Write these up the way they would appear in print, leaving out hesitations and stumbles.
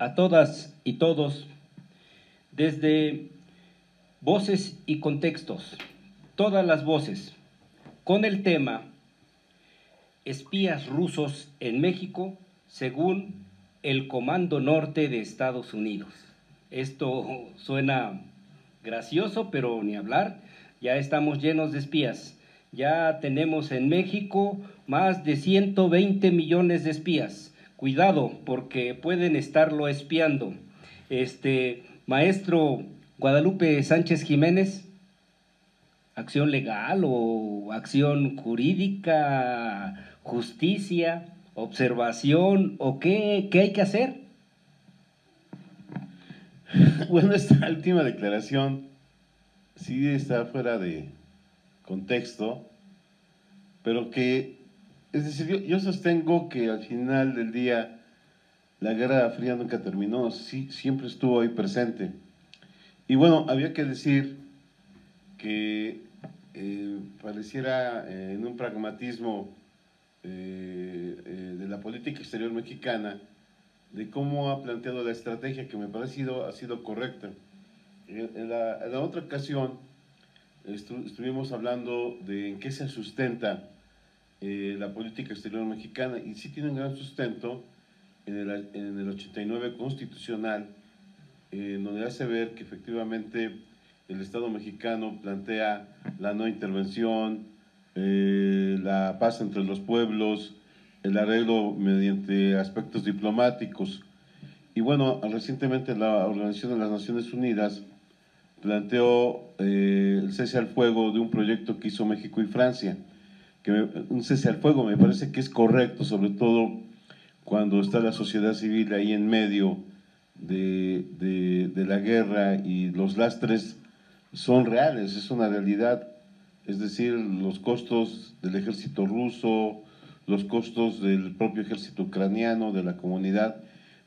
a todas y todos desde Voces y Contextos, todas las voces, con el tema Espías rusos en México según el Comando Norte de Estados Unidos. Esto suena gracioso, pero ni hablar, ya estamos llenos de espías. Ya tenemos en México más de 120 millones de espías. Cuidado, porque pueden estarlo espiando. Maestro Guadalupe Sánchez Jiménez, ¿acción legal o acción jurídica, justicia, observación o qué hay que hacer? Bueno, esta última declaración sí está fuera de contexto, pero que, es decir, yo sostengo que al final del día la Guerra Fría nunca terminó, sí, siempre estuvo ahí presente. Y bueno, había que decir que pareciera en un pragmatismo de la política exterior mexicana, de cómo ha planteado la estrategia, que me parece ha sido correcta. En la otra ocasión estuvimos hablando de en qué se sustenta la política exterior mexicana, y sí tiene un gran sustento en el 89 constitucional, donde hace ver que efectivamente el Estado mexicano plantea la no intervención, la paz entre los pueblos, el arreglo mediante aspectos diplomáticos. Y bueno, recientemente la Organización de las Naciones Unidas planteó el cese al fuego de un proyecto que hizo México y Francia, un cese al fuego me parece que es correcto, sobre todo cuando está la sociedad civil ahí en medio de la guerra, y los lastres son reales, es una realidad, es decir, los costos del ejército ruso, los costos del propio ejército ucraniano, de la comunidad.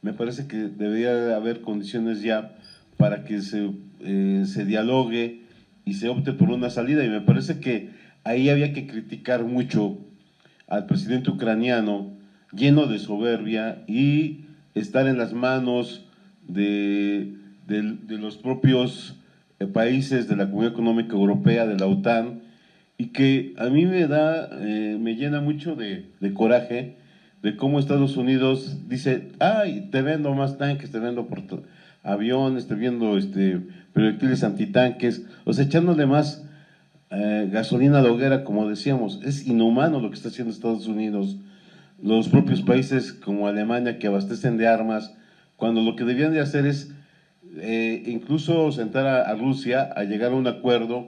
Me parece que debería haber condiciones ya para que se dialogue y se opte por una salida, y me parece que ahí había que criticar mucho al presidente ucraniano, lleno de soberbia, y estar en las manos de los propios países de la Comunidad Económica Europea, de la OTAN, y que a mí me llena mucho de coraje de cómo Estados Unidos dice, ay, te vendo más tanques, te vendo aviones, te vendo proyectiles antitanques, o sea, echándole más gasolina a la hoguera, como decíamos. Es inhumano lo que está haciendo Estados Unidos, los propios países como Alemania, que abastecen de armas, cuando lo que debían de hacer es incluso sentar a Rusia a llegar a un acuerdo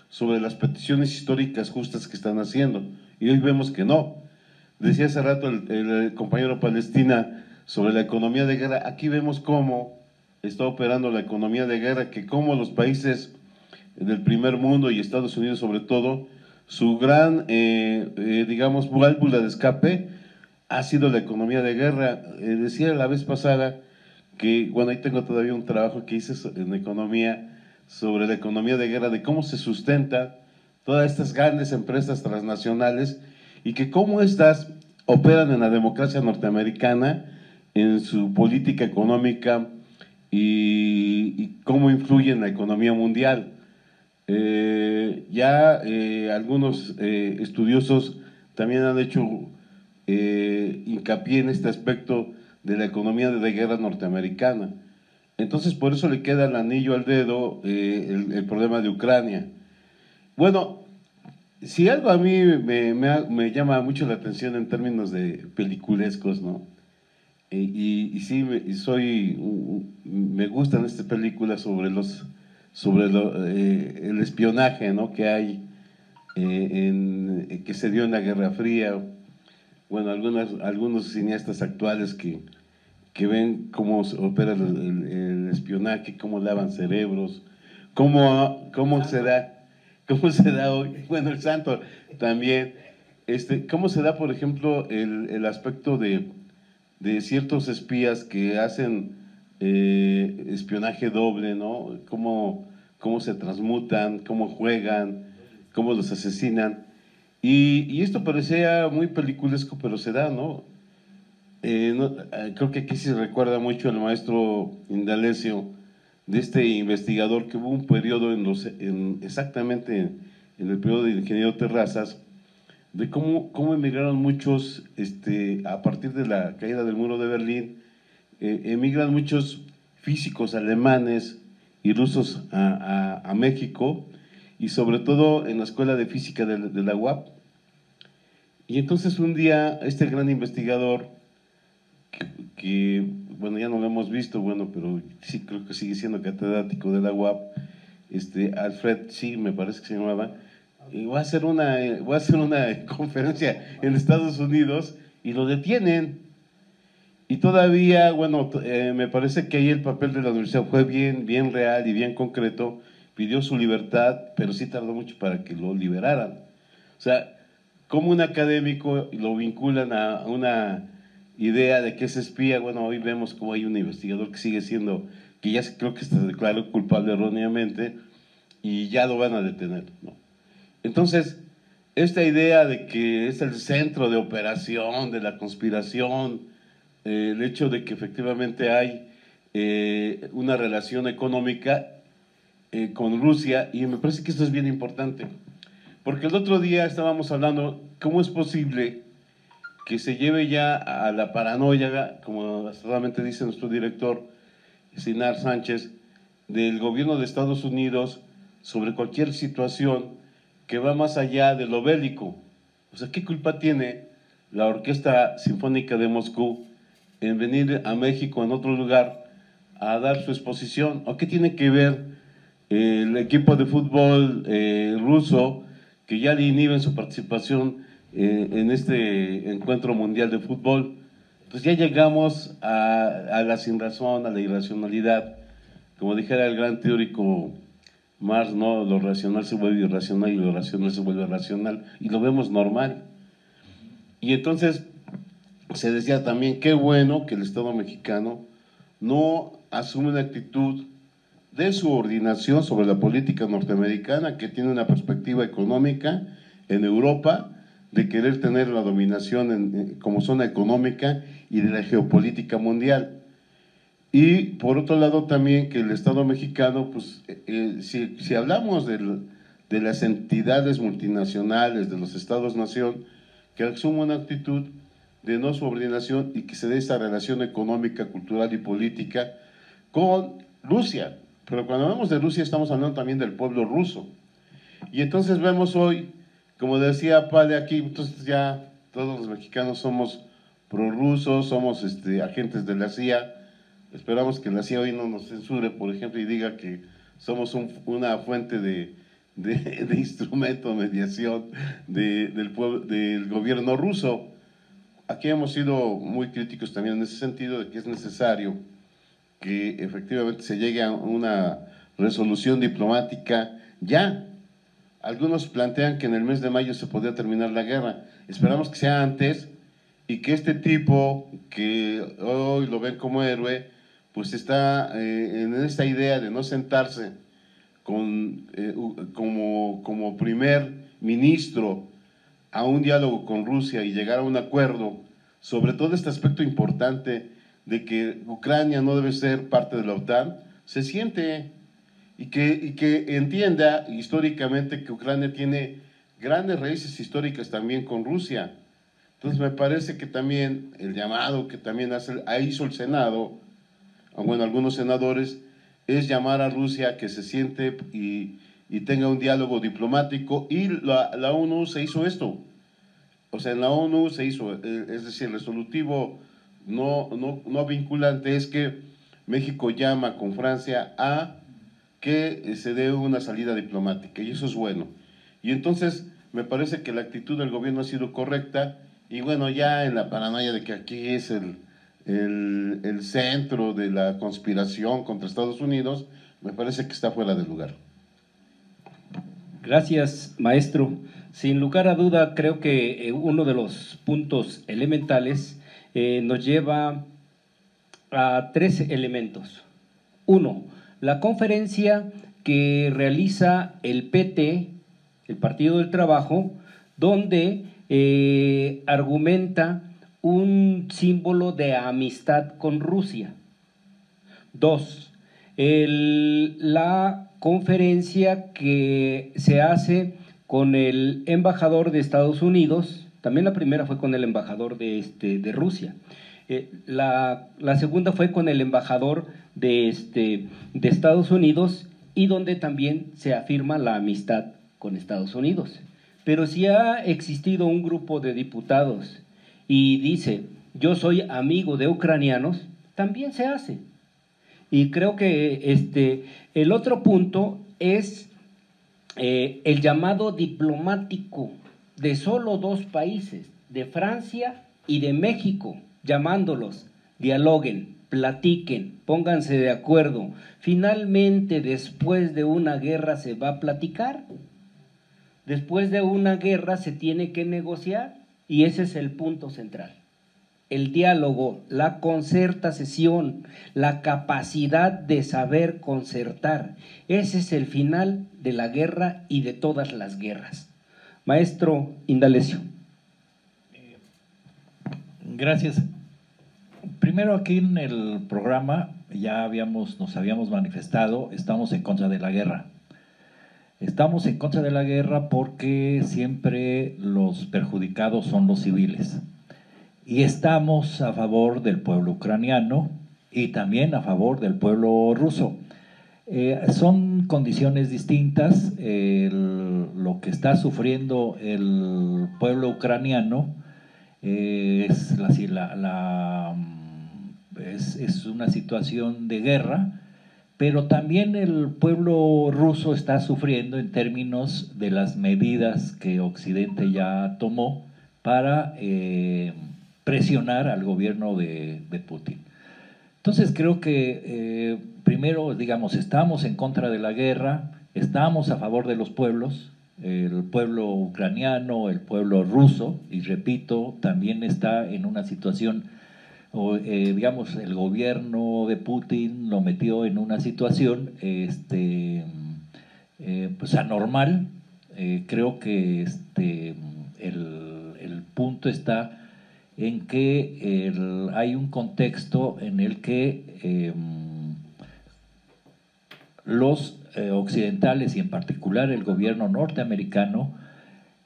sobre las peticiones históricas justas que están haciendo, y hoy vemos que no. Decía hace rato el compañero Palestina sobre la economía de guerra. Aquí vemos cómo está operando la economía de guerra, que cómo los países del primer mundo y Estados Unidos sobre todo, su gran, digamos, válvula de escape ha sido la economía de guerra. Decía la vez pasada que, bueno, ahí tengo todavía un trabajo que hice en economía sobre la economía de guerra, de cómo se sustenta todas estas grandes empresas transnacionales, y que cómo estas operan en la democracia norteamericana, en su política económica, y cómo influye en la economía mundial. Algunos estudiosos también han hecho hincapié en este aspecto de la economía de guerra norteamericana. Entonces, por eso le queda el anillo al dedo el problema de Ucrania. Bueno, si algo a mí me llama mucho la atención en términos de peliculescos, ¿no? Y sí, me gustan estas películas sobre el espionaje, ¿no?, que hay, que se dio en la Guerra Fría. Bueno, algunos cineastas actuales que ven cómo opera el espionaje, cómo lavan cerebros, cómo se da hoy, bueno, el santo también, cómo se da, por ejemplo, el aspecto de ciertos espías que hacen espionaje doble, ¿no? Cómo se transmutan, cómo juegan, cómo los asesinan. Y esto parecía muy peliculesco, pero se da, ¿no? Creo que aquí se recuerda mucho al maestro Indalecio, de este investigador que hubo un periodo exactamente en el periodo de ingeniero Terrazas, de cómo emigraron muchos, a partir de la caída del muro de Berlín, emigran muchos físicos alemanes y rusos a México, y sobre todo en la Escuela de Física de la UAP. Y entonces un día este gran investigador, que bueno, ya no lo hemos visto, bueno, pero sí creo que sigue siendo catedrático de la UAP, Alfred, sí, me parece que se llamaba, y voy a hacer una conferencia en Estados Unidos y lo detienen. Y todavía, bueno, me parece que ahí el papel de la universidad fue bien real y bien concreto, pidió su libertad, pero sí tardó mucho para que lo liberaran. O sea, como un académico lo vinculan a una idea de que es espía. Bueno, hoy vemos como hay un investigador que sigue siendo, que ya creo que se declaró culpable erróneamente y ya lo van a detener, ¿no? Entonces, esta idea de que es el centro de operación de la conspiración, el hecho de que efectivamente hay una relación económica con Rusia, y me parece que esto es bien importante, porque el otro día estábamos hablando cómo es posible que se lleve ya a la paranoia, como solamente dice nuestro director, Sinar Sánchez, del gobierno de Estados Unidos sobre cualquier situación que va más allá de lo bélico. O sea, ¿qué culpa tiene la Orquesta Sinfónica de Moscú en venir a México, en otro lugar, a dar su exposición? ¿O qué tiene que ver el equipo de fútbol ruso, que ya le inhiben su participación en este encuentro mundial de fútbol? Pues ya llegamos a la sinrazón, a la irracionalidad. Como dijera el gran teórico Marx, ¿no? Lo racional se vuelve irracional y lo racional se vuelve racional, y lo vemos normal. Y entonces se decía también, qué bueno que el Estado mexicano no asume una actitud de subordinación sobre la política norteamericana, que tiene una perspectiva económica en Europa, de querer tener la dominación como zona económica y de la geopolítica mundial. Y por otro lado también que el Estado mexicano, pues si hablamos de las entidades multinacionales, de los Estados-nación, que asuman una actitud de no subordinación y que se dé esa relación económica, cultural y política con Rusia. Pero cuando hablamos de Rusia estamos hablando también del pueblo ruso. Y entonces vemos hoy, como decía Pale aquí, entonces ya todos los mexicanos somos prorrusos, somos agentes de la CIA. Esperamos que la CIA hoy no nos censure, por ejemplo, y diga que somos una fuente de instrumento de mediación del gobierno ruso. Aquí hemos sido muy críticos también en ese sentido, de que es necesario que efectivamente se llegue a una resolución diplomática ya. Algunos plantean que en el mes de mayo se podría terminar la guerra. Esperamos que sea antes y que este tipo, que hoy lo ven como héroe, pues está en esta idea de no sentarse como primer ministro a un diálogo con Rusia y llegar a un acuerdo sobre todo este aspecto importante de que Ucrania no debe ser parte de la OTAN, se siente y que entienda históricamente que Ucrania tiene grandes raíces históricas también con Rusia. Entonces me parece que también el llamado que también hizo el Senado, bueno, algunos senadores, es llamar a Rusia que se siente y tenga un diálogo diplomático, y la ONU se hizo esto. O sea, en la ONU se hizo, es decir, el resolutivo no vinculante es que México llama con Francia a que se dé una salida diplomática, y eso es bueno. Y entonces me parece que la actitud del gobierno ha sido correcta, y bueno, ya en la paranoia de que aquí es el centro de la conspiración contra Estados Unidos, me parece que está fuera de lugar. Gracias, maestro. Sin lugar a duda, creo que uno de los puntos elementales nos lleva a tres elementos. Uno, la conferencia que realiza el PT, el Partido del Trabajo, donde argumenta un símbolo de amistad con Rusia. 2, la conferencia que se hace con el embajador de Estados Unidos, también la primera fue con el embajador de Rusia, la segunda fue con el embajador de Estados Unidos, y donde también se afirma la amistad con Estados Unidos. Pero si ha existido un grupo de diputados y dice, yo soy amigo de ucranianos, también se hace. Y creo que el otro punto es el llamado diplomático de solo 2 países, de Francia y de México, llamándolos, dialoguen, platiquen, pónganse de acuerdo. Finalmente, después de una guerra se va a platicar, después de una guerra se tiene que negociar, y ese es el punto central. El diálogo, la concertación, la capacidad de saber concertar, ese es el final de la guerra y de todas las guerras. Maestro Indalecio. Gracias. Primero, aquí en el programa ya nos habíamos manifestado, estamos en contra de la guerra. Estamos en contra de la guerra porque siempre los perjudicados son los civiles. Y estamos a favor del pueblo ucraniano y también a favor del pueblo ruso. Son condiciones distintas. Lo que está sufriendo el pueblo ucraniano es una situación de guerra, pero también el pueblo ruso está sufriendo en términos de las medidas que Occidente ya tomó para presionar al gobierno de Putin. Entonces creo que primero, digamos, estamos en contra de la guerra, estamos a favor de los pueblos, el pueblo ucraniano, el pueblo ruso, y repito, también está en una situación, digamos, el gobierno de Putin lo metió en una situación pues anormal. Creo que el punto está en que hay un contexto en el que los occidentales y en particular el gobierno norteamericano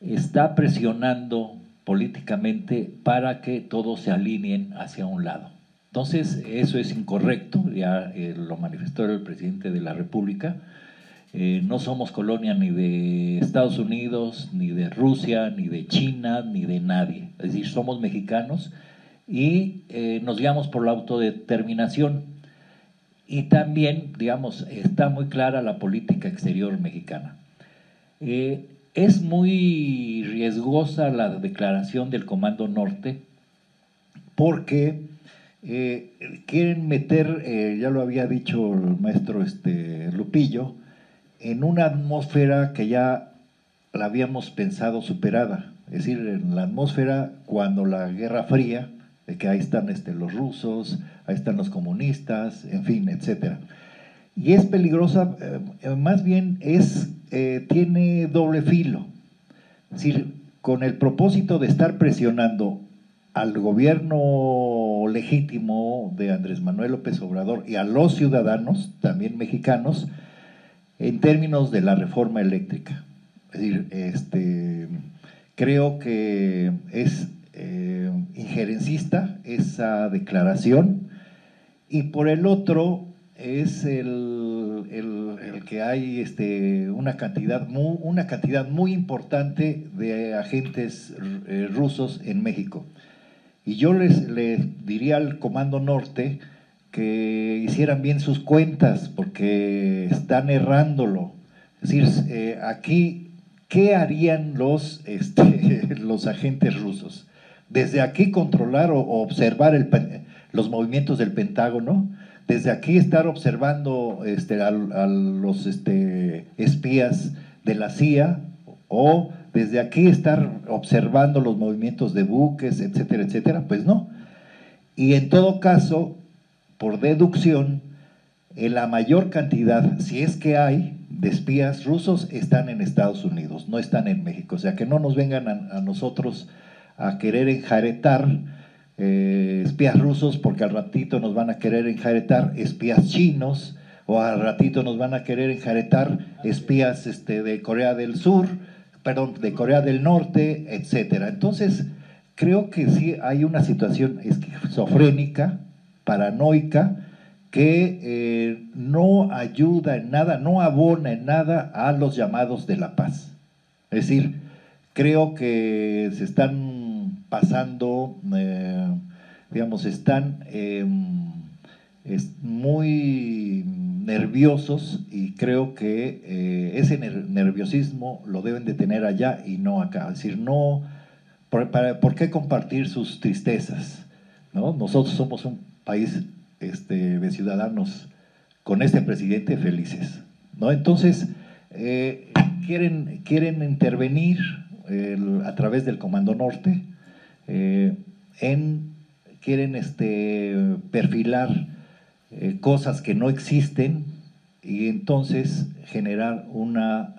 está presionando políticamente para que todos se alineen hacia un lado. Entonces eso es incorrecto, ya lo manifestó el presidente de la República. No somos colonia ni de Estados Unidos, ni de Rusia, ni de China, ni de nadie. Es decir, somos mexicanos y nos guiamos por la autodeterminación. Y también, digamos, está muy clara la política exterior mexicana. Es muy riesgosa la declaración del Comando Norte porque quieren meter, ya lo había dicho el maestro Lupillo, en una atmósfera que ya la habíamos pensado superada, es decir, en la atmósfera cuando la Guerra Fría, de que ahí están los rusos, ahí están los comunistas, en fin, etcétera. Y es peligrosa, más bien tiene doble filo, es decir, con el propósito de estar presionando al gobierno legítimo de Andrés Manuel López Obrador y a los ciudadanos, también mexicanos, en términos de la reforma eléctrica. Es decir, creo que es injerencista esa declaración, y por el otro es el que hay una cantidad muy importante de agentes rusos en México. Y yo les diría al Comando Norte que hicieran bien sus cuentas, porque están errándolo. Es decir, aquí, ¿qué harían los agentes rusos? Desde aquí controlar o observar los movimientos del Pentágono, desde aquí estar observando a los espías de la CIA, o desde aquí estar observando los movimientos de buques, etcétera, etcétera. Pues no. Y en todo caso, por deducción, la mayor cantidad, si es que hay, de espías rusos están en Estados Unidos, no están en México. O sea, que no nos vengan a nosotros a querer enjaretar espías rusos, porque al ratito nos van a querer enjaretar espías chinos, o al ratito nos van a querer enjaretar espías de Corea del Sur, perdón, de Corea del Norte, etcétera. Entonces, creo que sí hay una situación esquizofrénica, paranoica, que no ayuda en nada, no abona en nada a los llamados de la paz. Es decir, creo que se están pasando, digamos, están muy nerviosos, y creo que ese nerviosismo lo deben de tener allá y no acá. Es decir, no, ¿por qué compartir sus tristezas? ¿No? Nosotros somos un país de ciudadanos con este presidente felices, ¿no? Entonces, quieren intervenir a través del Comando Norte, quieren perfilar cosas que no existen, y entonces generar una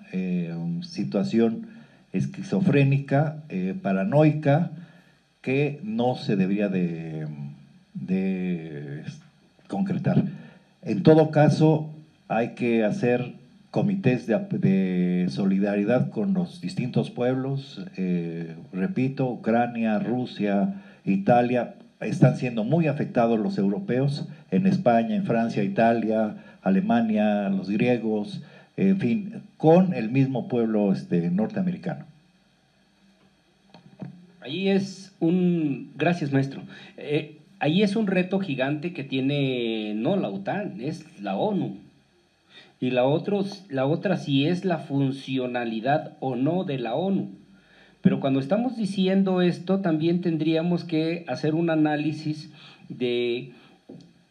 situación esquizofrénica, paranoica, que no se debería de concretar. En todo caso, hay que hacer comités de solidaridad con los distintos pueblos, repito, Ucrania, Rusia, Italia, están siendo muy afectados los europeos, en España, en Francia, Italia, Alemania, los griegos, en fin, con el mismo pueblo norteamericano. Ahí es gracias maestro, ahí es un reto gigante que tiene no la OTAN, es la ONU. Y la otra sí es la funcionalidad o no de la ONU. Pero cuando estamos diciendo esto, también tendríamos que hacer un análisis de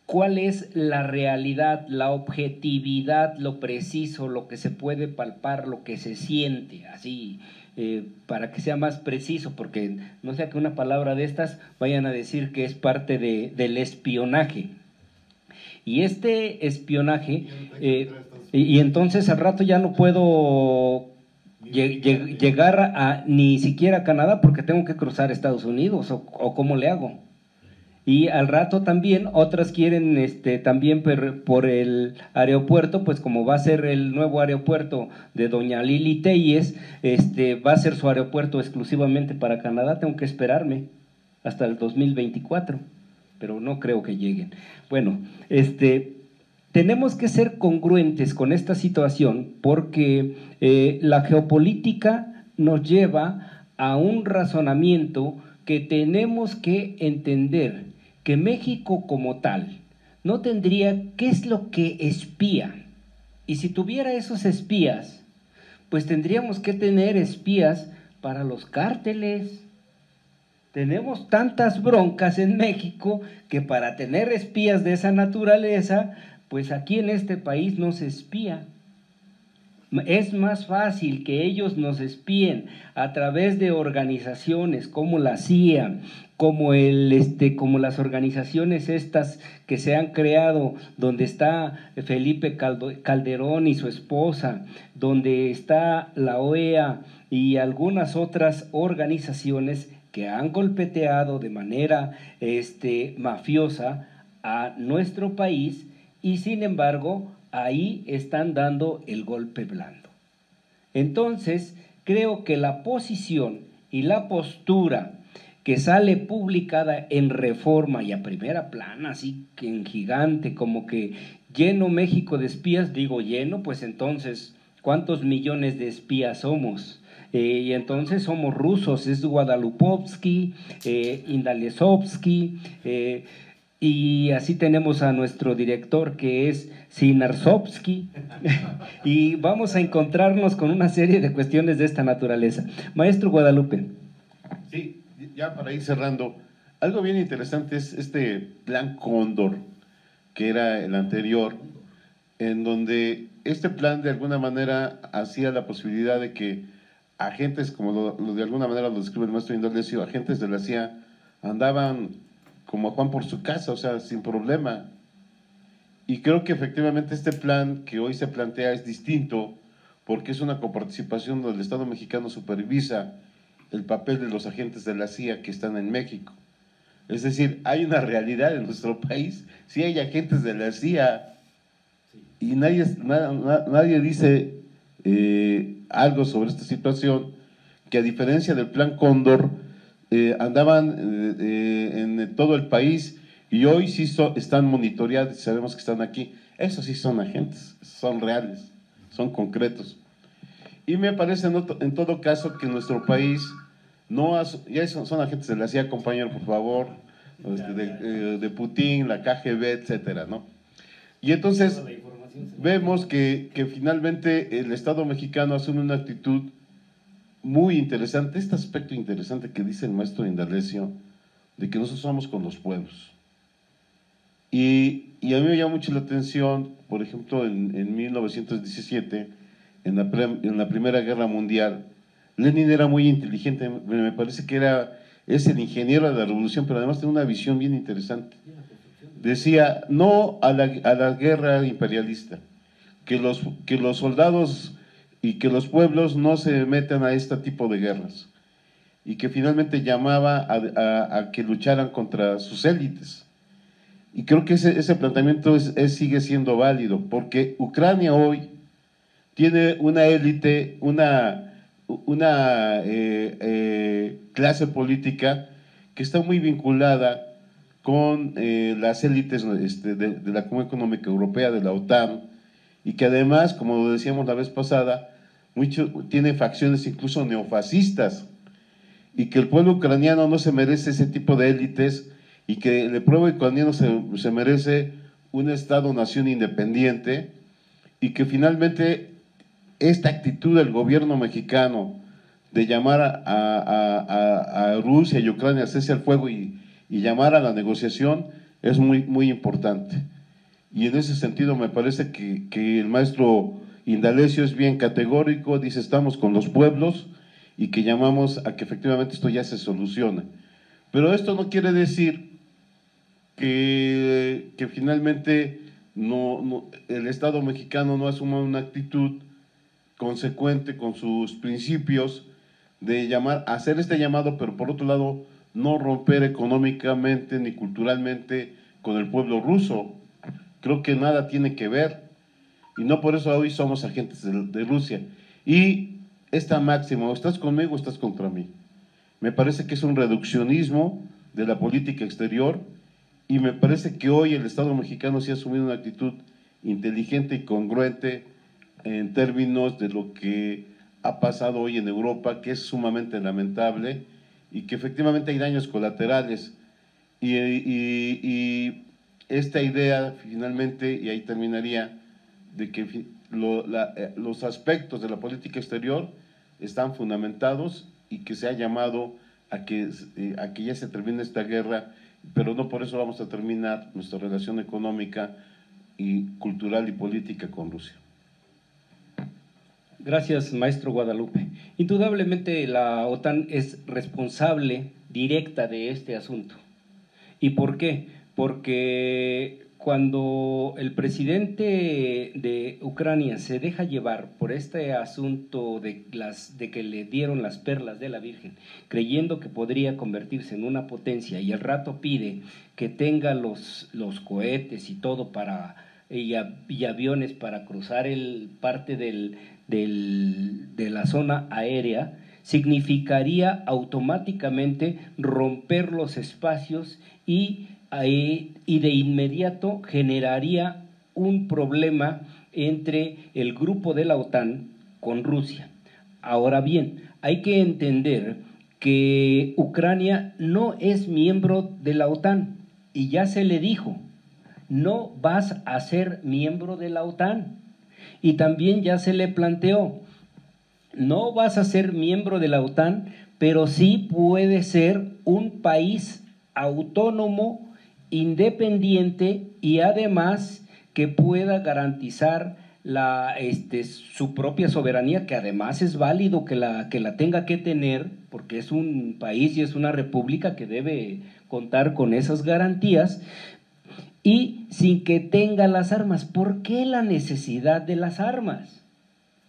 cuál es la realidad, la objetividad, lo preciso, lo que se puede palpar, lo que se siente, así, para que sea más preciso, porque no sea que una palabra de estas vayan a decir que es parte del espionaje. Y este espionaje, y entonces al rato ya no puedo llegar a ni siquiera a Canadá porque tengo que cruzar Estados Unidos, o cómo le hago. Y al rato también otras quieren también por el aeropuerto, pues como va a ser el nuevo aeropuerto de doña Lili Telles, va a ser su aeropuerto exclusivamente para Canadá, tengo que esperarme hasta el 2024, pero no creo que lleguen. Bueno, tenemos que ser congruentes con esta situación, porque la geopolítica nos lleva a un razonamiento que tenemos que entender que México como tal no tendría qué es lo que espía. Y si tuviera esos espías, pues tendríamos que tener espías para los cárteles. Tenemos tantas broncas en México que para tener espías de esa naturaleza, pues aquí en este país no se espía. Es más fácil que ellos nos espíen a través de organizaciones como la CIA, como las organizaciones estas que se han creado, donde está Felipe Calderón y su esposa, donde está la OEA y algunas otras organizaciones que han golpeteado de manera mafiosa a nuestro país, y sin embargo ahí están dando el golpe blando. Entonces, creo que la posición y la postura que sale publicada en Reforma y a primera plana, así que en gigante, como que lleno México de espías, digo lleno, pues entonces, ¿cuántos millones de espías somos? Y entonces somos rusos, es Guadalupovsky, Indalesovsky, y así tenemos a nuestro director que es Sinarsovsky, y vamos a encontrarnos con una serie de cuestiones de esta naturaleza. Maestro Guadalupe. Sí, ya para ir cerrando, algo bien interesante es este plan Cóndor, que era el anterior, en donde este plan de alguna manera hacía la posibilidad de que agentes, como de alguna manera lo describe el maestro Indalecio, agentes de la CIA andaban como Juan por su casa, o sea, sin problema. Y creo que efectivamente este plan que hoy se plantea es distinto, porque es una coparticipación donde el Estado mexicano supervisa el papel de los agentes de la CIA que están en México. Es decir, hay una realidad en nuestro país, sí hay agentes de la CIA y nadie dice algo sobre esta situación, que a diferencia del Plan Cóndor, andaban en todo el país y hoy sí están monitoreados, sabemos que están aquí. Esos sí son agentes, son reales, son concretos. Y me parece en todo caso que nuestro país no ya son agentes de la CIA, compañero, por favor, de Putin, la KGB, etcétera, ¿no? Y entonces vemos que finalmente el Estado mexicano asume una actitud muy interesante, este aspecto interesante que dice el maestro Indalecio, de que nosotros somos con los pueblos. Y a mí me llama mucho la atención, por ejemplo, en 1917, en la Primera Guerra Mundial, Lenin era muy inteligente, me parece que es el ingeniero de la revolución, pero además tiene una visión bien interesante. Decía, no a la guerra imperialista, que los soldados y que los pueblos no se metan a este tipo de guerras, y que finalmente llamaba a que lucharan contra sus élites. Y creo que ese planteamiento sigue siendo válido, porque Ucrania hoy tiene una élite, una clase política que está muy vinculada con las élites de la Comunidad Económica Europea, de la OTAN, y que además, como lo decíamos la vez pasada, tiene facciones incluso neofascistas, y que el pueblo ucraniano no se merece ese tipo de élites, y que el pueblo ucraniano se merece un Estado-nación independiente, y que finalmente esta actitud del gobierno mexicano de llamar a Rusia y Ucrania a cese al fuego y llamar a la negociación es muy importante. Y en ese sentido me parece que el maestro Indalecio es bien categórico, dice estamos con los pueblos y que llamamos a que efectivamente esto ya se solucione. Pero esto no quiere decir que finalmente el Estado mexicano no asuma una actitud consecuente con sus principios de hacer este llamado, pero por otro lado no romper económicamente ni culturalmente con el pueblo ruso. Creo que nada tiene que ver, y no por eso hoy somos agentes de Rusia. Y esta máxima, o estás conmigo o estás contra mí, me parece que es un reduccionismo de la política exterior, y me parece que hoy el Estado mexicano sí ha asumido una actitud inteligente y congruente en términos de lo que ha pasado hoy en Europa, que es sumamente lamentable y que efectivamente hay daños colaterales. Y esta idea finalmente, y ahí terminaría, de que los aspectos de la política exterior están fundamentados y que se ha llamado a que ya se termine esta guerra, pero no por eso vamos a terminar nuestra relación económica y cultural y política con Rusia. Gracias, maestro Guadalupe. Indudablemente la OTAN es responsable directa de este asunto. ¿Y por qué? Porque cuando el presidente de Ucrania se deja llevar por este asunto de que le dieron las perlas de la Virgen, creyendo que podría convertirse en una potencia, y al rato pide que tenga los cohetes y todo y aviones para cruzar parte de la zona aérea, significaría automáticamente romper los espacios y de inmediato generaría un problema entre el grupo de la OTAN con Rusia. Ahora bien, hay que entender que Ucrania no es miembro de la OTAN, y ya se le dijo, no vas a ser miembro de la OTAN. Y también ya se le planteó, no vas a ser miembro de la OTAN, pero sí puede ser un país autónomo, independiente, y además que pueda garantizar su propia soberanía, que además es válido que la tenga que tener, porque es un país y es una república que debe contar con esas garantías, y sin que tenga las armas. ¿Por qué la necesidad de las armas?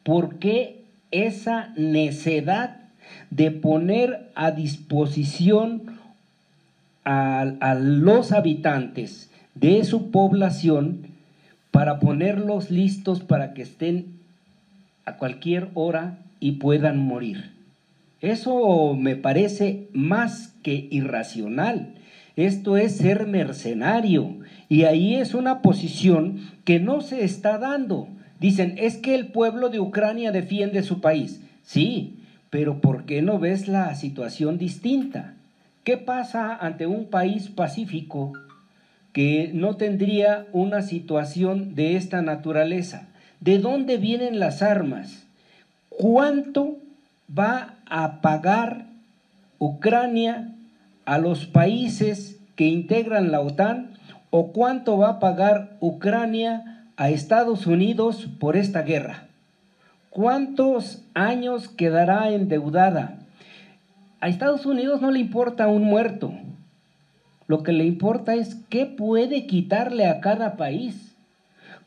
¿Por qué esa necedad de poner a disposición a los habitantes de su población para ponerlos listos para que estén a cualquier hora y puedan morir. Eso me parece más que irracional. Esto es ser mercenario, y ahí es una posición que no se está dando. Dicen, es que el pueblo de Ucrania defiende su país. Sí, pero ¿por qué no ves la situación distinta? ¿Qué pasa ante un país pacífico que no tendría una situación de esta naturaleza? ¿De dónde vienen las armas? ¿Cuánto va a pagar Ucrania a los países que integran la OTAN, o cuánto va a pagar Ucrania a Estados Unidos por esta guerra? ¿Cuántos años quedará endeudada? A Estados Unidos no le importa un muerto, lo que le importa es qué puede quitarle a cada país,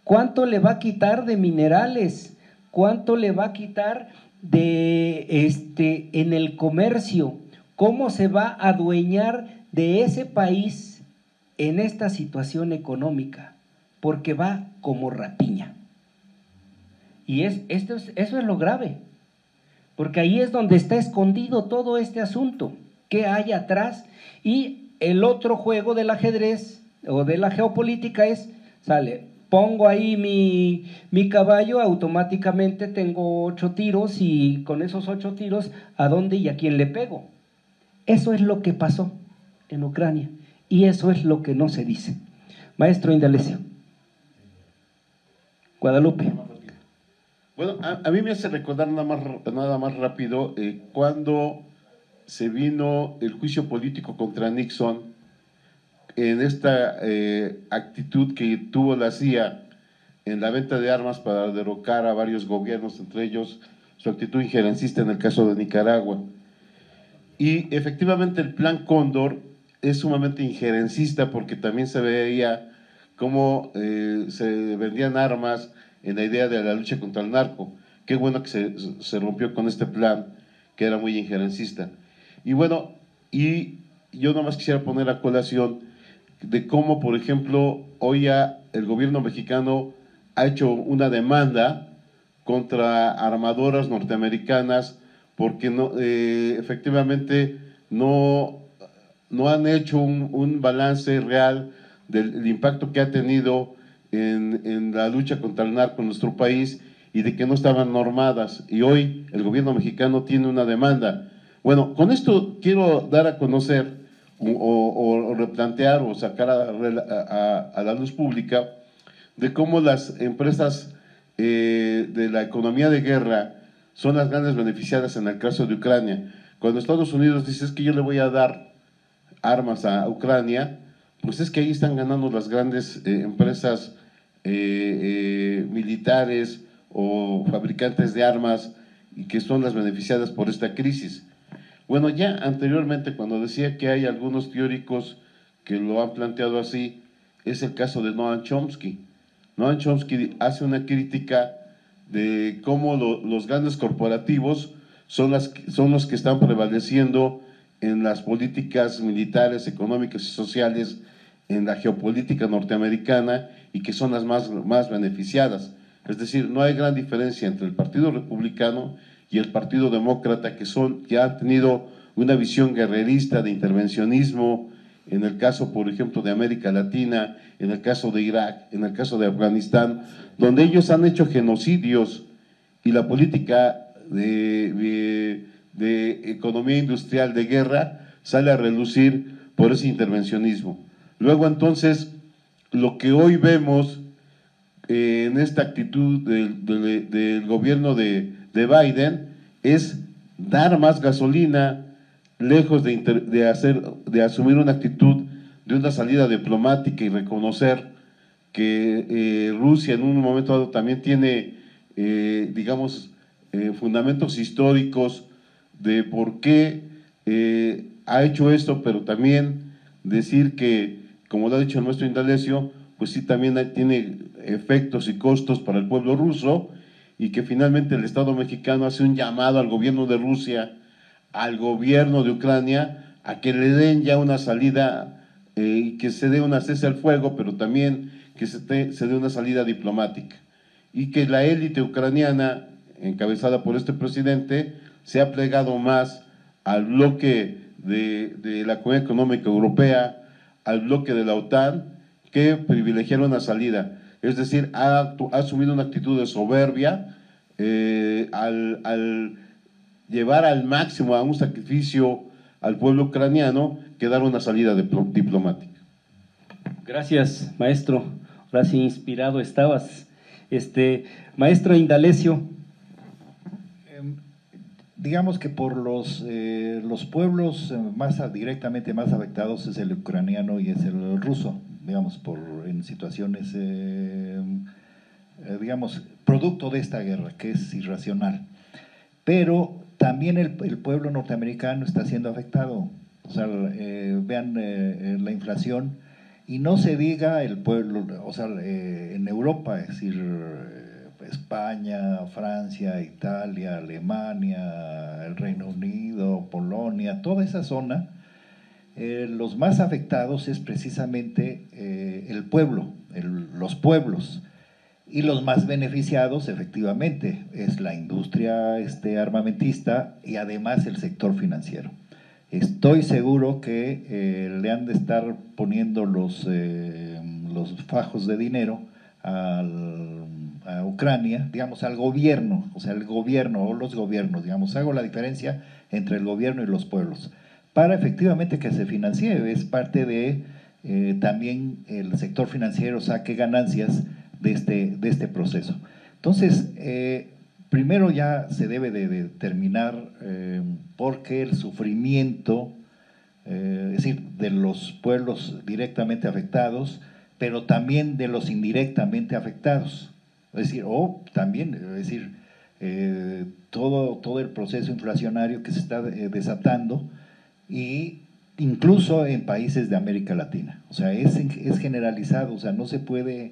cuánto le va a quitar de minerales, cuánto le va a quitar en el comercio, cómo se va a adueñar de ese país en esta situación económica, porque va como rapiña. Y eso es lo grave, porque ahí es donde está escondido todo este asunto, qué hay atrás. Y el otro juego del ajedrez o de la geopolítica es, pongo ahí mi caballo, automáticamente tengo 8 tiros, y con esos 8 tiros, ¿a dónde y a quién le pego? Eso es lo que pasó en Ucrania, y eso es lo que no se dice. Maestro Indalecio. Guadalupe. Bueno, a mí me hace recordar nada más rápido cuando se vino el juicio político contra Nixon, en esta actitud que tuvo la CIA en la venta de armas para derrocar a varios gobiernos, entre ellos su actitud injerencista en el caso de Nicaragua. Y efectivamente el Plan Cóndor es sumamente injerencista, porque también se veía cómo se vendían armas en la idea de la lucha contra el narco. Qué bueno que se rompió con este plan, que era muy injerencista. Y bueno, y yo nomás quisiera poner a colación de cómo, por ejemplo, hoy ya el gobierno mexicano ha hecho una demanda contra armadoras norteamericanas, porque efectivamente no han hecho un balance real del impacto que ha tenido en la lucha contra el narco en nuestro país, y de que no estaban normadas, y hoy el gobierno mexicano tiene una demanda. Bueno, con esto quiero dar a conocer o replantear o sacar a la luz pública de cómo las empresas de la economía de guerra son las grandes beneficiadas en el caso de Ucrania. Cuando Estados Unidos dice, es que yo le voy a dar armas a Ucrania, pues es que ahí están ganando las grandes empresas militares o fabricantes de armas, y que son las beneficiadas por esta crisis. Bueno, ya anteriormente, cuando decía que hay algunos teóricos que lo han planteado así, es el caso de Noam Chomsky. Noam Chomsky hace una crítica de cómo los grandes corporativos son los que están prevaleciendo en las políticas militares, económicas y sociales, en la geopolítica norteamericana, y que son las más beneficiadas. Es decir, no hay gran diferencia entre el Partido Republicano y el Partido Demócrata, que han tenido una visión guerrerista de intervencionismo, en el caso, por ejemplo, de América Latina, en el caso de Irak, en el caso de Afganistán, donde ellos han hecho genocidios, y la política de economía industrial de guerra sale a relucir por ese intervencionismo. Luego, entonces, lo que hoy vemos en esta actitud del gobierno de Biden es dar más gasolina, lejos de asumir una actitud de una salida diplomática y reconocer que Rusia en un momento dado también tiene, fundamentos históricos de por qué ha hecho esto, pero también decir que, como lo ha dicho el maestro Indalecio, pues sí, también tiene efectos y costos para el pueblo ruso, y que finalmente el Estado mexicano hace un llamado al gobierno de Rusia, al gobierno de Ucrania, a que le den ya una salida y que se dé una cese al fuego, pero también que se dé una salida diplomática. Y que la élite ucraniana, encabezada por este presidente, se ha plegado más al bloque de la Comunidad Económica Europea, al bloque de la OTAN, que privilegiar una salida. Es decir, ha asumido una actitud de soberbia al llevar al máximo a un sacrificio al pueblo ucraniano que dar una salida diplomática. Gracias, maestro. Ahora sí inspirado estabas. Maestro Indalecio. Digamos que por los pueblos directamente más afectados es el ucraniano y es el ruso, digamos, en situaciones, digamos, producto de esta guerra, que es irracional. Pero también el pueblo norteamericano está siendo afectado. O sea, vean la inflación, y no se diga el pueblo, o sea, en Europa, es decir, España, Francia, Italia, Alemania, el Reino Unido, Polonia, toda esa zona, los más afectados es precisamente el pueblo, los pueblos, y los más beneficiados efectivamente es la industria armamentista y además el sector financiero. Estoy seguro que le han de estar poniendo los fajos de dinero a Ucrania, digamos, al gobierno, o sea, el gobierno o los gobiernos, digamos, hago la diferencia entre el gobierno y los pueblos, para efectivamente que se financie. Es parte de también el sector financiero saque ganancias de este proceso. Entonces, primero ya se debe de terminar porque el sufrimiento, es decir, de los pueblos directamente afectados, pero también de los indirectamente afectados. Es decir, también, es decir, todo el proceso inflacionario que se está desatando, y incluso en países de América Latina. O sea, es generalizado, o sea, no se puede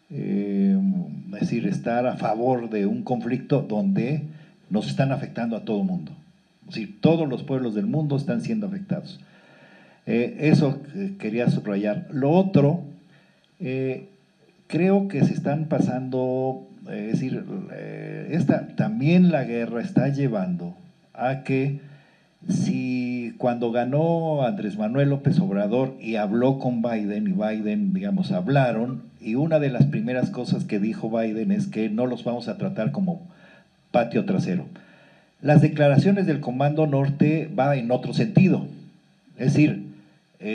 es decir, estar a favor de un conflicto donde nos están afectando a todo el mundo. Es decir, todos los pueblos del mundo están siendo afectados. Eso quería subrayar. Lo otro, creo que se están pasando, es decir, también la guerra está llevando a que cuando ganó Andrés Manuel López Obrador y habló con Biden, y Biden, digamos, hablaron, y una de las primeras cosas que dijo Biden es que no los vamos a tratar como patio trasero. Las declaraciones del Comando Norte va en otro sentido, es decir,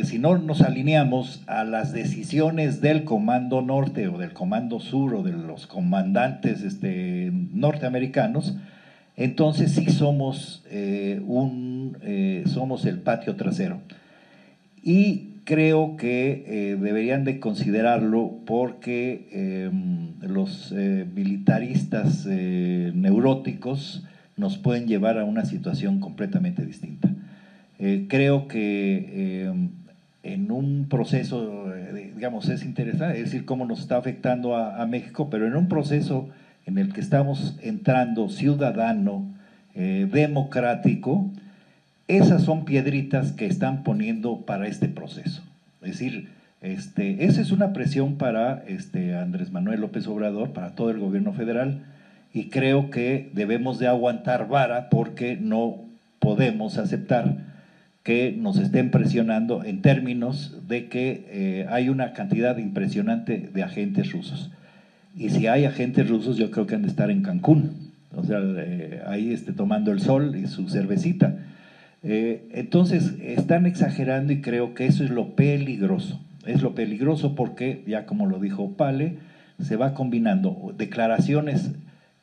si no nos alineamos a las decisiones del Comando Norte o del Comando Sur o de los comandantes norteamericanos, entonces sí somos el patio trasero. Y creo que deberían de considerarlo porque los militaristas neuróticos nos pueden llevar a una situación completamente distinta. Creo que en un proceso, digamos, es interesante, es decir, cómo nos está afectando a México, pero en un proceso en el que estamos entrando ciudadano, democrático, esas son piedritas que están poniendo para este proceso. Es decir, esa es una presión para Andrés Manuel López Obrador, para todo el gobierno federal, y creo que debemos de aguantar vara porque no podemos aceptar que nos estén presionando en términos de que hay una cantidad impresionante de agentes rusos. Y si hay agentes rusos, yo creo que han de estar en Cancún, o sea, ahí tomando el sol y su cervecita. Entonces, están exagerando y creo que eso es lo peligroso. Es lo peligroso porque, ya como lo dijo Pale, se va combinando declaraciones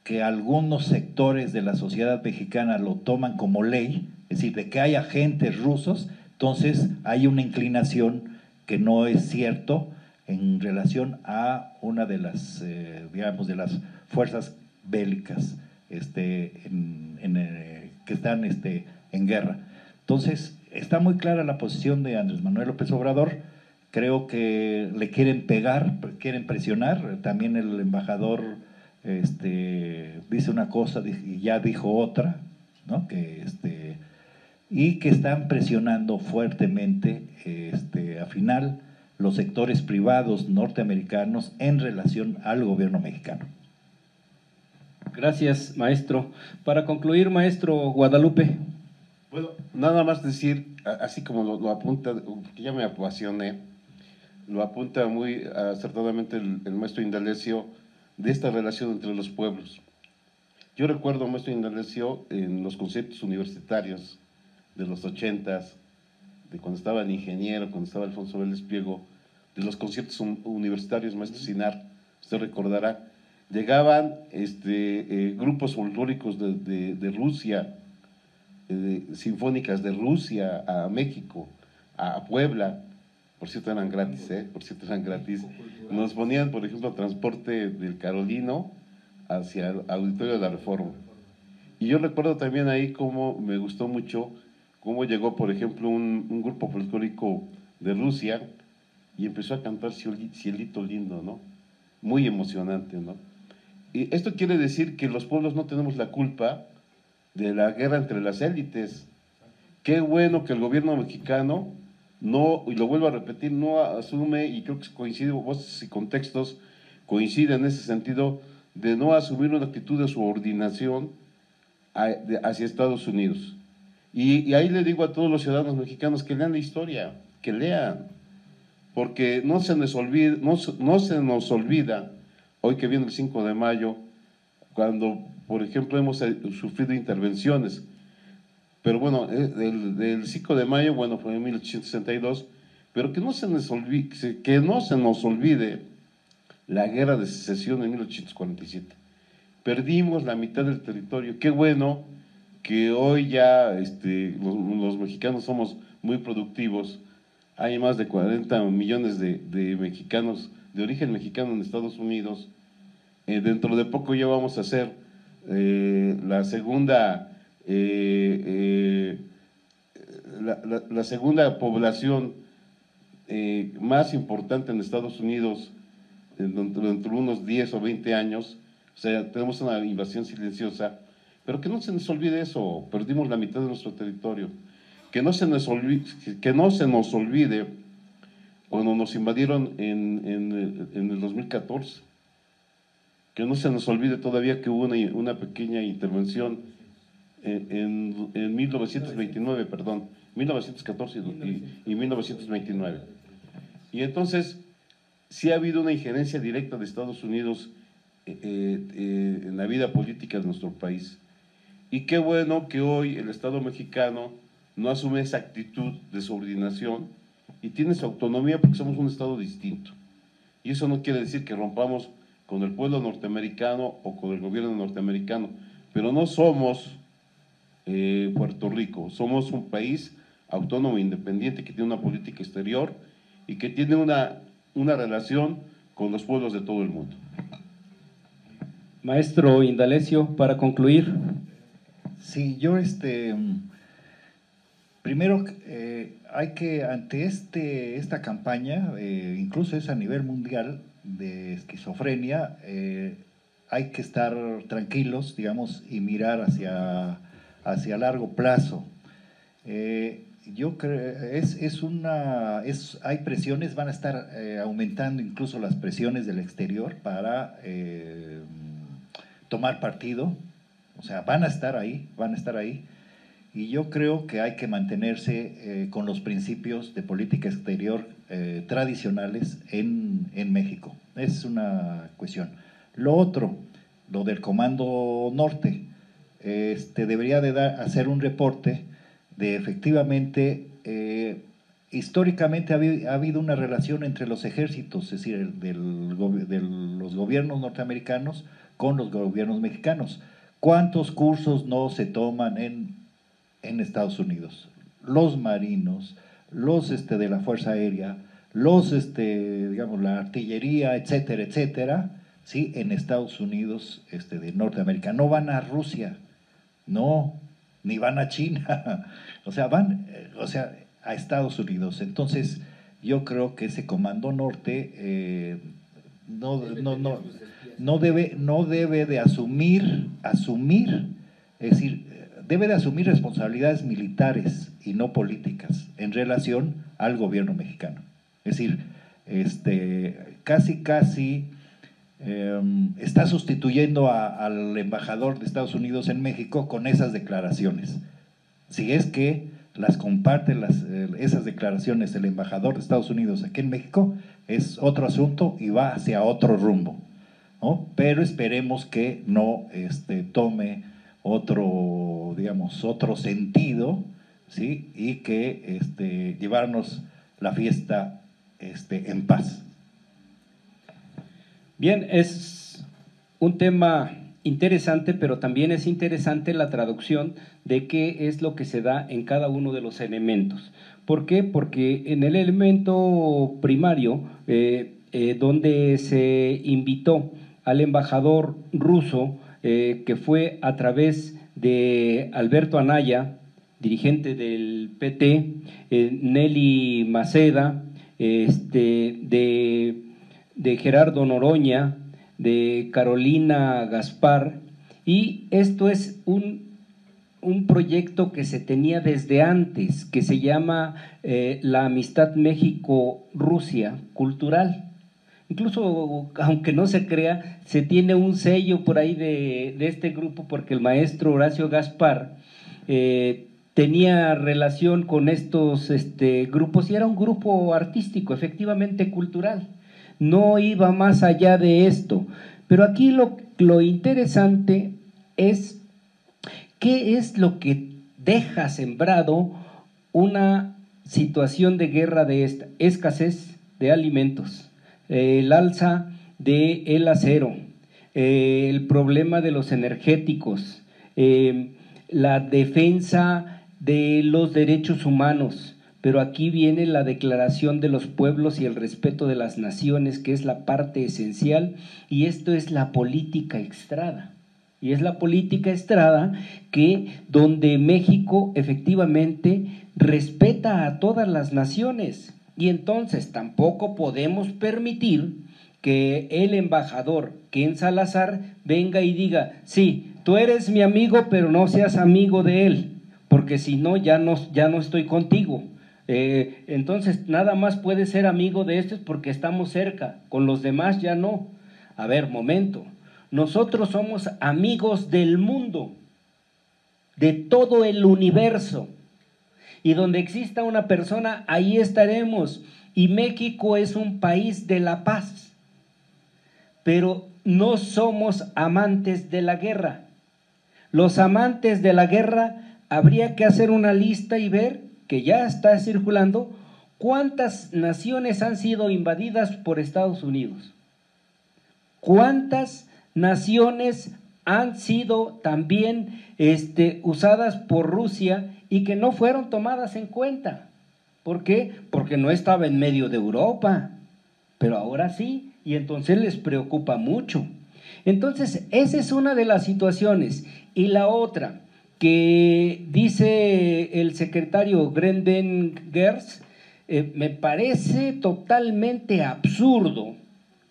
que algunos sectores de la sociedad mexicana lo toman como ley, es decir, de que hay agentes rusos, entonces hay una inclinación que no es cierto en relación a una de las, digamos, de las fuerzas bélicas que están en guerra. Entonces, está muy clara la posición de Andrés Manuel López Obrador. Creo que le quieren pegar, quieren presionar. También el embajador dice una cosa y ya dijo otra, ¿no? Que y que están presionando fuertemente al final los sectores privados norteamericanos en relación al gobierno mexicano. Gracias, maestro. Para concluir, maestro Guadalupe. Bueno, nada más decir, así como lo apunta, que ya me apasioné, lo apunta muy acertadamente el maestro Indalecio, de esta relación entre los pueblos. Yo recuerdo, maestro Indalecio, en los conciertos universitarios de los 80s, de cuando estaba el ingeniero, cuando estaba Alfonso Vélez Pliego, de los conciertos universitarios, maestro Sinar, usted recordará, llegaban grupos folclóricos de Rusia, sinfónicas de Rusia a México, a Puebla, por cierto eran gratis, por cierto eran gratis, nos ponían, por ejemplo, transporte del Carolino hacia el Auditorio de la Reforma. Y yo recuerdo también ahí cómo me gustó mucho, cómo llegó, por ejemplo, un grupo folclórico de Rusia y empezó a cantar Cielito Lindo, ¿no? Muy emocionante, ¿no? Y esto quiere decir que los pueblos no tenemos la culpa de la guerra entre las élites. Qué bueno que el gobierno mexicano no, y lo vuelvo a repetir, no asume, y creo que coincide, voces y contextos coinciden en ese sentido, de no asumir una actitud de subordinación hacia Estados Unidos. Y ahí le digo a todos los ciudadanos mexicanos que lean la historia, que lean, porque no se nos olvida, hoy que viene el 5 de mayo, cuando, por ejemplo, hemos sufrido intervenciones. Pero bueno, del 5 de mayo, bueno, fue en 1862, pero que no se nos olvide la guerra de secesión en 1847. Perdimos la mitad del territorio. Qué bueno que hoy ya los mexicanos somos muy productivos. Hay más de 40 millones de mexicanos, de origen mexicano en Estados Unidos. Dentro de poco ya vamos a hacer la segunda la segunda población más importante en Estados Unidos dentro de unos 10 o 20 años. O sea, tenemos una invasión silenciosa, pero que no se nos olvide eso, perdimos la mitad de nuestro territorio. Que no se nos olvide cuando nos invadieron en el 2014. Que no se nos olvide todavía que hubo una pequeña intervención en 1929, perdón, 1914 y 1929. Y entonces, sí ha habido una injerencia directa de Estados Unidos en la vida política de nuestro país. Y qué bueno que hoy el Estado mexicano no asume esa actitud de subordinación y tiene su autonomía porque somos un Estado distinto. Y eso no quiere decir que rompamos con el pueblo norteamericano o con el gobierno norteamericano, pero no somos Puerto Rico, somos un país autónomo e independiente que tiene una política exterior y que tiene una relación con los pueblos de todo el mundo. Maestro Indalecio, para concluir. Sí, yo primero hay que, ante esta campaña, incluso es a nivel mundial de esquizofrenia, hay que estar tranquilos, digamos, y mirar hacia largo plazo. Yo creo, hay presiones, van a estar aumentando incluso las presiones del exterior para tomar partido, o sea, van a estar ahí, y yo creo que hay que mantenerse con los principios de política exterior tradicionales en México. Es una cuestión. Lo otro, lo del Comando Norte, debería de hacer un reporte de efectivamente, históricamente ha habido una relación entre los ejércitos, es decir, de los gobiernos norteamericanos con los gobiernos mexicanos. ¿Cuántos cursos no se toman en Estados Unidos? Los marinos, los de la Fuerza Aérea, los digamos, la artillería, etcétera, etcétera, ¿sí? En Estados Unidos de Norteamérica. No van a Rusia, no, ni van a China, o sea, van a Estados Unidos. Entonces, yo creo que ese Comando Norte no debe de asumir, es decir, debe de asumir responsabilidades militares y no políticas en relación al gobierno mexicano. Es decir, casi está sustituyendo al embajador de Estados Unidos en México con esas declaraciones. Si es que las comparte esas declaraciones el embajador de Estados Unidos aquí en México, es otro asunto y va hacia otro rumbo, ¿no? Pero esperemos que no tome otro, digamos, otro sentido, ¿sí? Y que llevarnos la fiesta en paz. Bien, es un tema interesante, pero también es interesante la traducción de qué es lo que se da en cada uno de los elementos. ¿Por qué? Porque en el elemento primario, donde se invitó al embajador ruso, que fue a través de Alberto Anaya, dirigente del PT, Nelly Maceda, de Gerardo Noroña, de Carolina Gaspar, y esto es un proyecto que se tenía desde antes, que se llama la Amistad México-Rusia Cultural. Incluso, aunque no se crea, se tiene un sello por ahí de este grupo, porque el maestro Horacio Gaspar tenía relación con estos grupos, y era un grupo artístico, efectivamente cultural. No iba más allá de esto. Pero aquí lo interesante es qué es lo que deja sembrado una situación de guerra de esta escasez de alimentos, el alza del acero, el problema de los energéticos, la defensa de los derechos humanos. Pero aquí viene la declaración de los pueblos y el respeto de las naciones, que es la parte esencial, y esto es la política extrada. Y es la política extrada donde México efectivamente respeta a todas las naciones, y entonces tampoco podemos permitir que el embajador Ken Salazar venga y diga: sí, tú eres mi amigo, pero no seas amigo de él, porque si no, ya no estoy contigo. Entonces nada más puede ser amigo de estos porque estamos cerca, con los demás ya no. A ver, momento, nosotros somos amigos del mundo, de todo el universo, y donde exista una persona, ahí estaremos. Y México es un país de la paz, pero no somos amantes de la guerra. Los amantes de la guerra, habría que hacer una lista y ver, que ya está circulando, cuántas naciones han sido invadidas por Estados Unidos, cuántas naciones han sido también usadas por Rusia y que no fueron tomadas en cuenta. ¿Por qué? Porque no estaba en medio de Europa, pero ahora sí, y entonces les preocupa mucho. Entonces, esa es una de las situaciones. Y la otra, que dice el secretario Grenden Gers, me parece totalmente absurdo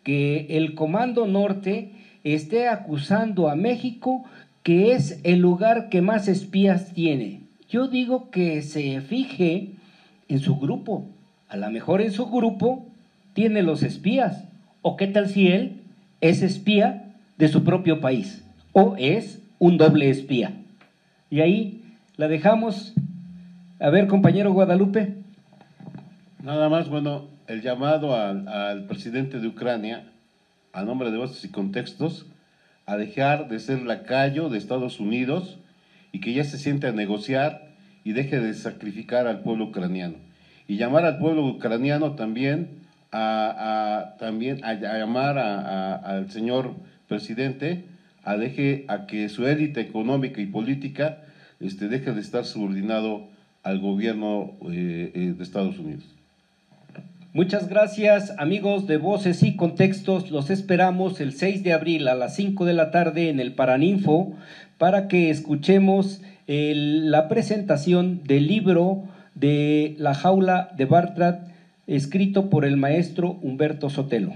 que el Comando Norte esté acusando a México que es el lugar que más espías tiene. Yo digo que se fije en su grupo, a lo mejor en su grupo tiene los espías, o qué tal si él es espía de su propio país, o es un doble espía. Y ahí la dejamos. A ver, compañero Guadalupe. Nada más, bueno, el llamado al presidente de Ucrania, a nombre de Voces y Contextos, a dejar de ser lacayo de Estados Unidos y que ya se siente a negociar y deje de sacrificar al pueblo ucraniano. Y llamar al pueblo ucraniano también a llamar al señor presidente a que su élite económica y política deje de estar subordinado al gobierno de Estados Unidos. Muchas gracias, amigos de Voces y Contextos. Los esperamos el 6 de abril a las 5 de la tarde en el Paraninfo para que escuchemos la presentación del libro de La jaula de Bartratt, escrito por el maestro Humberto Sotelo.